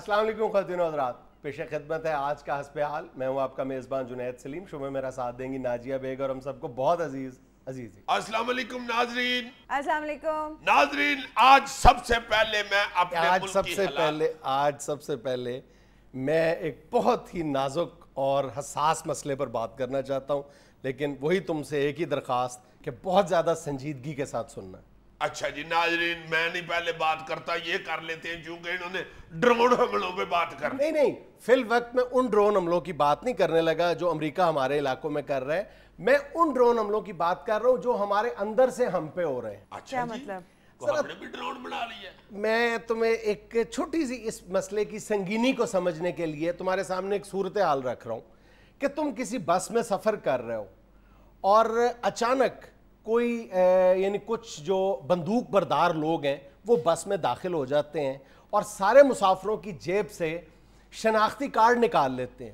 السلام علیکم خواتین و حضرات، پیش خدمت ہے آج کا حسب حال۔ میں ہوں آپ کا میزبان جنید سلیم، شو میں میرا ساتھ دیں گی ناجیہ بیگ اور ہم سب کو بہت عزیز السلام علیکم ناظرین۔ السلام علیکم ناظرین، آج سب سے پہلے میں اپنے ملک کی آج سب سے پہلے میں ایک بہت ہی نازک اور حساس مسئلے پر بات کرنا چاہتا ہوں، لیکن وہی تم سے ایک ہی درخواست کہ بہت زیادہ سنجیدگی کے ساتھ سننا۔ اچھا جی ناظرین، میں نہیں پہلے بات کرتا، یہ کر لیتے ہیں چونکہ انہوں نے ڈرون حملوں پہ بات کر نہیں فی الوقت میں ان ڈرون حملوں کی بات نہیں کرنے لگا جو امریکہ ہمارے علاقوں میں کر رہا ہے، میں ان ڈرون حملوں کی بات کر رہا ہوں جو ہمارے اندر سے ہم پہ ہو رہے ہیں۔ کیا مطلب؟ ہم نے بھی ڈرون بنا لیا۔ میں تمہیں ایک چھوٹی سی اس مسئلے کی سنگینی کو سمجھنے کے لیے تمہارے سامنے ایک صورتحال رکھ رہا ہوں کہ تم کسی بس میں سفر کر رہے ہو اور اچانک کوئی یعنی کچھ جو بندوق بردار لوگ ہیں وہ بس میں داخل ہو جاتے ہیں اور سارے مسافروں کی جیب سے شناختی کارڈ نکال لیتے ہیں۔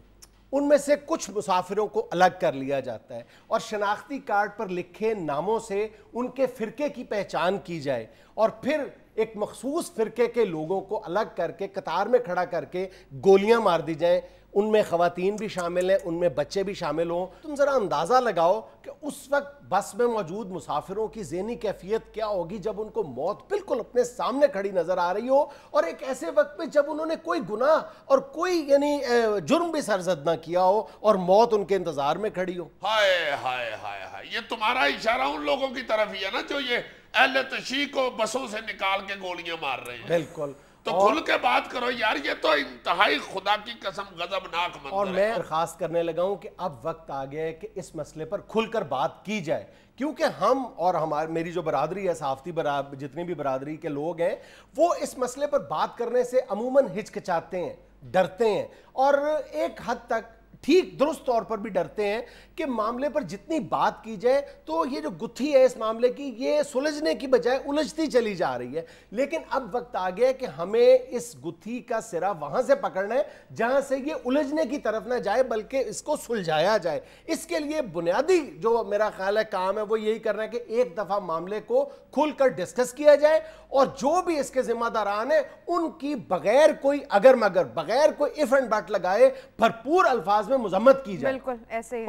ان میں سے کچھ مسافروں کو الگ کر لیا جاتا ہے اور شناختی کارڈ پر لکھے ناموں سے ان کے فرقے کی پہچان کی جائے اور پھر ایک مخصوص فرقے کے لوگوں کو الگ کر کے قطار میں کھڑا کر کے گولیاں مار دی جائیں۔ ان میں خواتین بھی شامل ہیں، ان میں بچے بھی شامل ہوں۔ تم ذرا اندازہ لگاؤ کہ اس وقت بس میں موجود مسافروں کی ذہنی کیفیت کیا ہوگی جب ان کو موت بالکل اپنے سامنے کھڑی نظر آ رہی ہو، اور ایک ایسے وقت میں جب انہوں نے کوئی گناہ اور کوئی یعنی جرم بھی سرزد نہ کیا ہو اور موت ان کے انتظار میں کھڑی ہو۔ ہائے ہائے ہائے ہائے، یہ تمہارا اشارہ ان لوگوں کی طرف ہی ہے نا جو یہ اہل تشیع کو بسوں سے نکال کے گولیاں مار رہے ہیں۔ بالکل، تو کھل کے بات کرو یار، یہ تو انتہائی خدا کی قسم غضبناک منظر ہے۔ اور میں درخواست کرنے لگا ہوں کہ اب وقت آ گیا ہے کہ اس مسئلے پر کھل کر بات کی جائے، کیونکہ ہم اور میری جو برادری ہے، صحافتی جتنی بھی برادری کے لوگ ہیں، وہ اس مسئلے پر بات کرنے سے عموماً ہچکچاتے ہیں، ڈرتے ہیں، اور ایک حد تک ٹھیک درست طور پر بھی ڈرتے ہیں کہ معاملے پر جتنی بات کی جائے تو یہ جو گتھی ہے اس معاملے کی، یہ سلجھنے کی بجائے الجھتی چلی جا رہی ہے۔ لیکن اب وقت آ گیا ہے کہ ہمیں اس گتھی کا سرا وہاں سے پکڑنا ہے جہاں سے یہ الجھنے کی طرف نہ جائے بلکہ اس کو سلجھایا جائے۔ اس کے لیے بنیادی جو میرا خیال ہے کام ہے وہ یہی کرنا ہے کہ ایک دفعہ معاملے کو کھل کر ڈسکس کیا جائے اور جو بھی اس کے ذمہ داران ہیں ان کی بغیر کوئی اگر مگر، بغیر کوئی اف اینڈ بٹ لگائے بھرپور الفاظ میں مذمت کی جائے۔ بالکل ایسے ہی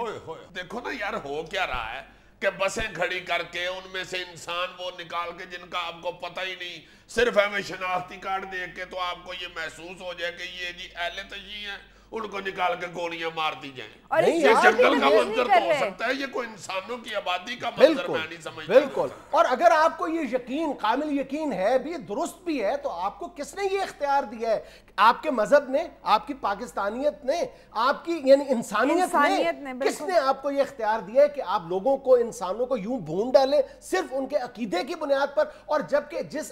دیکھو نا یار، ہو کیا رہا ہے کہ بسیں کھڑی کر کے ان میں سے انسان وہ نکال کے جن کا آپ کو پتہ ہی نہیں، صرف ہمیں شناختی کارڈ دیکھ کے تو آپ کو یہ محسوس ہو جائے کہ یہ جی اہل تشیع ہیں، ان کو نکال کے گولیاں مار دی جائیں۔ یہ جنگل کا منظر تو ہو سکتا ہے، یہ کوئی انسانوں کی آبادی کا منظر میں نہیں سمجھتا۔ بالکل، اور اگر آپ کو یہ یقین، کامل یقین ہے بھی، درست بھی ہے، تو آپ کو کس نے یہ اختیار دیا ہے؟ آپ کے مذہب نے، آپ کی پاکستانیت نے، آپ کی یعنی انسانیت نے، کس نے آپ کو یہ اختیار دیا ہے کہ آپ لوگوں کو، انسانوں کو یوں بھون ڈالیں صرف ان کے عقیدے کی بنیاد پر؟ اور جبکہ جس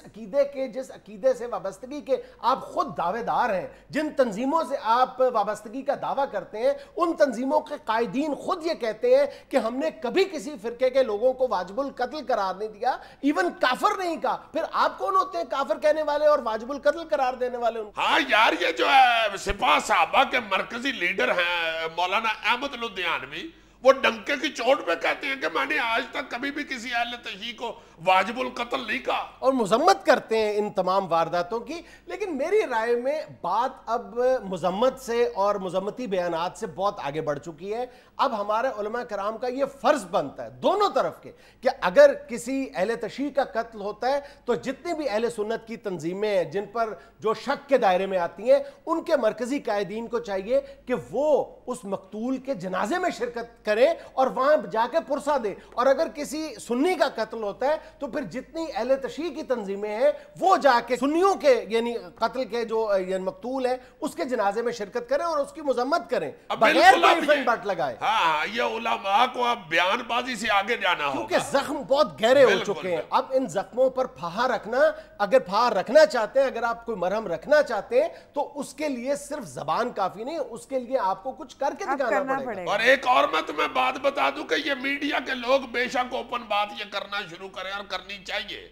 عقیدے سے وابستگی کے آپ خود دعوے دار ہیں، جن تنظیموں سے آپ وابستگی کا دعویٰ کرتے ہیں، ان تنظیموں کے قائدین خود یہ کہتے ہیں کہ ہم نے کبھی کسی فرقے کے لوگوں کو واجب القتل قرار نہیں دیا، ایون کافر نہیں کہا۔ پھر آپ کون ہوتے ہیں کافر کہنے والے اور واجب القتل قرار دینے والے؟ ہاں یار، یہ جو ہے سپاہ صحابہ کے مرکزی لیڈر ہیں مولانا احمد لدھیانوی، وہ ڈنکے کی چوٹ پہ کہتے ہیں کہ میں نے آج تک کبھی بھی کسی اہل تشیع کو واجب القتل نہیں کہا، اور مذمت کرتے ہیں ان تمام وارداتوں کی۔ لیکن میری رائے میں بات اب مذمت سے اور مذمتی بیانات سے بہت آگے بڑھ چکی ہے۔ اب ہمارے علماء کرام کا یہ فرض بنتا ہے دونوں طرف کے کہ اگر کسی اہل تشیع کا قتل ہوتا ہے تو جتنی بھی اہل سنت کی تنظیمیں ہیں جن پر جو شک کے دائرے میں آتی ہیں، ان کے مرکزی قائدین کو چاہیے کہ وہ اس مقتول کے جنازے میں شرکت کریں اور وہاں جا کے پرسہ دیں۔ اور اگر کسی سنی کا قتل ہوتا ہے تو پھر جتنی اہل تشیع کی تنظیمیں ہیں وہ جا کے سنیوں کے یعنی قتل کے جو مقتول ہے اس کے جنازے میں شرکت کریں اور اس کی مذمت کریں بغیر کوئی فن بٹ لگائے۔ ہاں، یہ علماء کو اب بیان بازی سے آگے جانا ہوگا، کیونکہ زخم بہت گہرے ہو چکے ہیں۔ اب ان زخموں پر پھہا رکھنا، اگر پھہا رکھنا چاہتے ہیں، اگر آپ کوئی مرہم رکھنا چاہتے ہیں تو اس کے لیے صرف زبان کافی نہیں، اس کے لیے آپ کو کچھ کر کے دکھانا پڑے گا۔ اور ایک اور میں تمہیں بات بتا دوں کہ یہ میڈیا کے لوگ بے شک اوپن بات یہ کرنا شروع کریں اور کرنی چاہیے،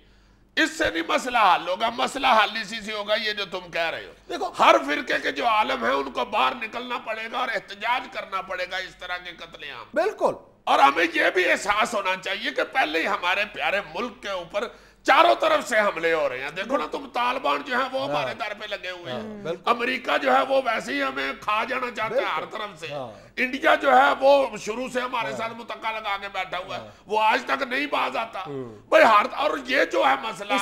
اس سے نہیں مسئلہ حل ہوگا۔ مسئلہ حل اسی سے ہوگا یہ جو تم کہہ رہے ہو۔ دیکھو، ہر فرقے کے جو عالم ہیں ان کو باہر نکلنا پڑے گا اور احتجاج کرنا پڑے گا اس طرح کے قتل عام۔ بالکل، اور ہمیں یہ بھی احساس ہونا چاہیے کہ پہلے ہی ہمارے پیارے ملک کے اوپر چاروں طرف سے حملے ہو رہے ہیں. دیکھو نا تم طالبان جو ہے وہ ہمارے در پہ لگے ہوئے ہیں, امریکہ جو ہے وہ ویسے ہی ہمیں کھا جانا چاہتا ہے ہر طرف سے, انڈیا جو ہے وہ شروع سے ہمارے ساتھ متقع لگا کے بیٹھا ہوا ہے, وہ آج تک نہیں باز آتا بھائی ہر. اور یہ جو ہے مسئلہ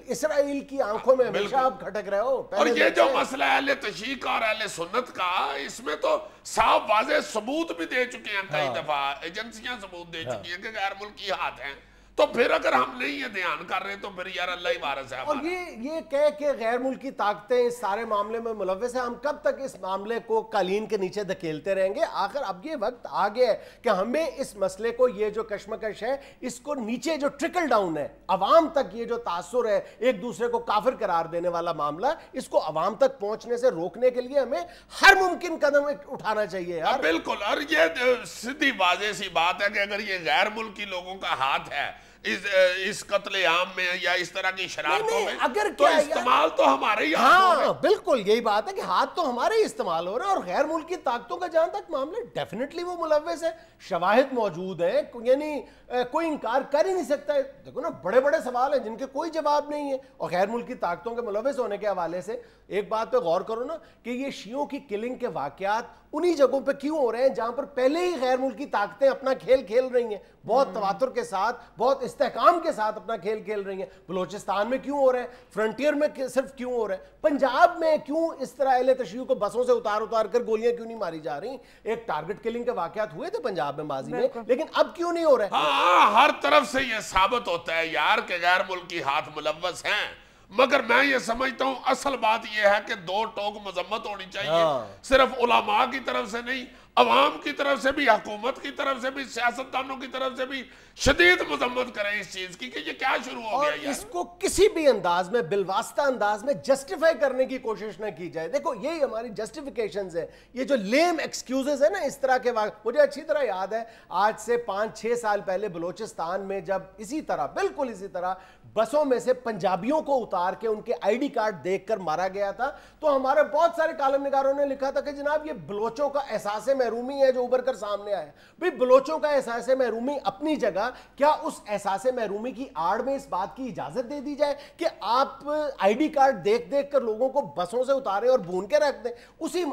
اسرائیل کی آنکھوں میں ہمیشہ آپ کھٹک رہے ہو, اور یہ جو مسئلہ ہے اہل تشیع اور اہل سنت کا, اس میں تو صاف واضح ثبوت بھی دے چکے ہیں کئی دفعہ, ایجنسیاں ثبوت دے چکی ہیں کہ غیر ملکی ہاتھ ہیں. تو پھر اگر ہم نہیں یہ دھیان کر رہے تو پھر یار اللہ ہی وارث ہے. اور یہ کہہ کہ غیر ملکی طاقتیں اس سارے معاملے میں ملوث ہیں, ہم کب تک اس معاملے کو قالین کے نیچے دھکیلتے رہیں گے؟ آخر اب یہ وقت آ گیا ہے کہ ہمیں اس مسئلے کو, یہ جو کشمکش ہے, اس کو نیچے جو ٹرکل ڈاؤن ہے عوام تک, یہ جو تاثر ہے ایک دوسرے کو کافر قرار دینے والا معاملہ, اس کو عوام تک پہنچنے سے روکنے کے لیے ہمیں ہر ممکن قدم اٹھانا چاہیے یار. بالکل. اور یہ سیدھی واضح سی بات ہے کہ اگر یہ غیر ملکی لوگوں کا ہاتھ ہے اس قتل عام میں یا اس طرح کی شرارتوں میں, تو استعمال تو ہمارے ہی ہاتھوں میں. ہاں بالکل یہی بات ہے کہ ہاتھ تو ہمارے ہی استعمال ہو رہے ہیں, اور غیر ملکی طاقتوں کا جہاں تک معاملہ ڈیفینیٹلی وہ ملوث ہے, شواہد موجود ہیں, یعنی کوئی انکار کر ہی نہیں سکتا ہے. دیکھو نا بڑے بڑے سوال ہیں جن کے کوئی جواب نہیں ہے, اور غیر ملکی طاقتوں کے ملوث ہونے کے حوالے سے ایک بات پہ غور کرو نا کہ یہ شیعوں کی کلنگ کے واقعات انہی جگہوں پہ کیوں ہو رہے ہیں جہاں پر پہلے ہی غیر ملکی طاقتیں اپنا کھیل کھیل رہی ہیں, بہت تواتر کے ساتھ, بہت استحکام کے ساتھ اپنا کھیل کھیل رہی ہیں. بلوچستان میں کیوں ہو رہا ہے, فرنٹیئر میں صرف کیوں ہو رہا ہے, پنجاب میں کیوں اس طرح اہل تشیع کو بسوں سے اتار کر گولیاں کیوں نہیں ماری جا رہی؟ ایک ٹارگٹ کلنگ کے واقعات ہوئے تھے پنجاب میں ماضی میں, لیکن اب کیوں نہیں ہو رہے؟ ہاں ہر طرف سے یہ ثابت ہوتا ہے یار کہ غیر ملکی ہاتھ ملوث ہیں, مگر میں یہ سمجھتا ہوں اصل بات یہ ہے کہ دو ٹوک مذمت ہونی چاہیے, صرف علماء کی طرف سے نہیں, عوام کی طرف سے بھی, حکومت کی طرف سے بھی, سیاستدانوں کی طرف سے بھی شدید مذمت کریں اس چیز کی کہ یہ کیا شروع ہو گیا اور اس کو کسی بھی انداز میں بالواسطہ انداز میں جسٹیفائی کرنے کی کوشش نہ کی جائے. دیکھو یہی ہماری جسٹیفیکیشنز ہیں, یہ جو لیم ایکسکیوزز ہیں نا اس طرح کے مجھے اچھی طرح یاد ہے آج سے 5-6 سال پہلے بلوچستان میں جب اسی طرح بالکل اسی طرح بسوں میں سے پنجابیوں کو اتار کے ان کے آئی ڈی کارڈ دیکھ کر مارا گیا تھا, تو ہمارے بہت سارے کالم نگاروں نے لکھا تھا کہ جناب یہ بلوچوں کا احساس محرومی ہے جو ابھر کر سامنے آیا. بھئی بلوچوں کا احساس محرومی اپنی جگہ, کیا اس احساس محرومی کی آڑ میں اس بات کی اجازت دے دی جائے کہ آپ آئی ڈی کارڈ دیکھ کر لوگوں کو بسوں سے اتاریں اور بھون کے رکھ دیں؟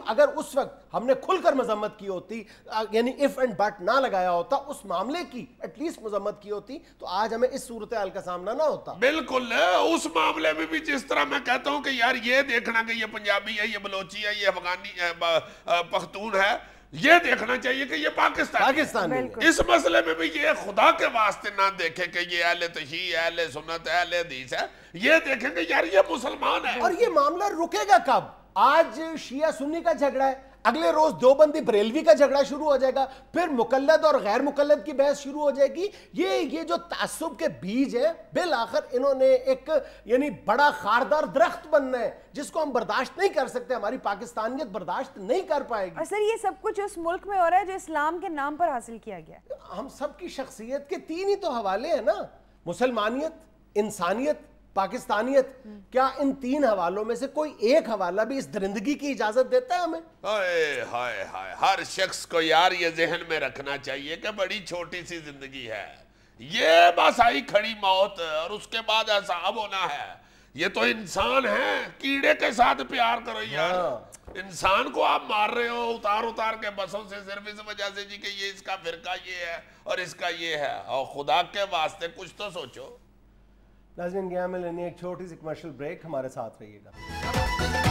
اگر اس وقت ہم نے کھل کر مذمت کی ہوتی, یعنی اف اینڈ بٹ نہ لگایا ہوتا, اس معاملے کی ایٹ لیسٹ مذمت کی ہوتی, تو آج ہمیں اس صورتحال کا سامنا نہ ہوتا. بالکل. اس معاملے میں بھی جس طرح میں کہتا ہوں کہ یار یہ دیکھنا کہ یہ پنجابی ہے, یہ بلوچی ہے, یہ افغانی پختون ہے, یہ دیکھنا چاہیے کہ یہ پاکستان ہے. اس مسئلے میں بھی یہ خدا کے واسطے نہ دیکھے کہ یہ اہل تشیع, اہل سنت, اہل حدیث ہے, یہ دیکھیں کہ یار یہ مسلمان ہے. اور یہ معاملہ رکے گا کب؟ آج شیعہ سنی کا جھگڑا ہے, اگلے روز دیوبندی بریلوی کا جھگڑا شروع ہو جائے گا, پھر مقلد اور غیر مقلد کی بحث شروع ہو جائے گی. یہ جو تعصب کے بیج ہے بالآخر انہوں نے ایک یعنی بڑا خاردار درخت بننا ہے جس کو ہم برداشت نہیں کر سکتے, ہماری پاکستانیت برداشت نہیں کر پائے گی. اور سر یہ سب کچھ اس ملک میں ہو رہا ہے جو اسلام کے نام پر حاصل کیا گیا. ہم سب کی شخصیت کے 3 ہی تو حوالے ہیں نا, مسلمانیت, انسانیت, پاکستانیت. کیا ان 3 حوالوں میں سے کوئی ایک حوالہ بھی اس درندگی کی اجازت دیتا ہے ہمیں؟ ہائے ہائے ہائے, ہر شخص کو یار یہ ذہن میں رکھنا چاہیے کہ بڑی چھوٹی سی زندگی ہے, یہ بس آئی کھڑی موت اور اس کے بعد حساب ہونا ہے. یہ تو انسان ہے, کیڑے کے ساتھ پیار کرو یار. انسان کو آپ مار رہے ہو اتار کے بسوں سے صرف اس وجہ سے جی کہ یہ اس کا فرقہ یہ ہے اور اس کا یہ ہے, اور خدا کے واسطے کچھ تو سوچو. ناظرین گیا میں لینی ایک چھوٹی سی کمرشل بریک, ہمارے ساتھ رہیے گا.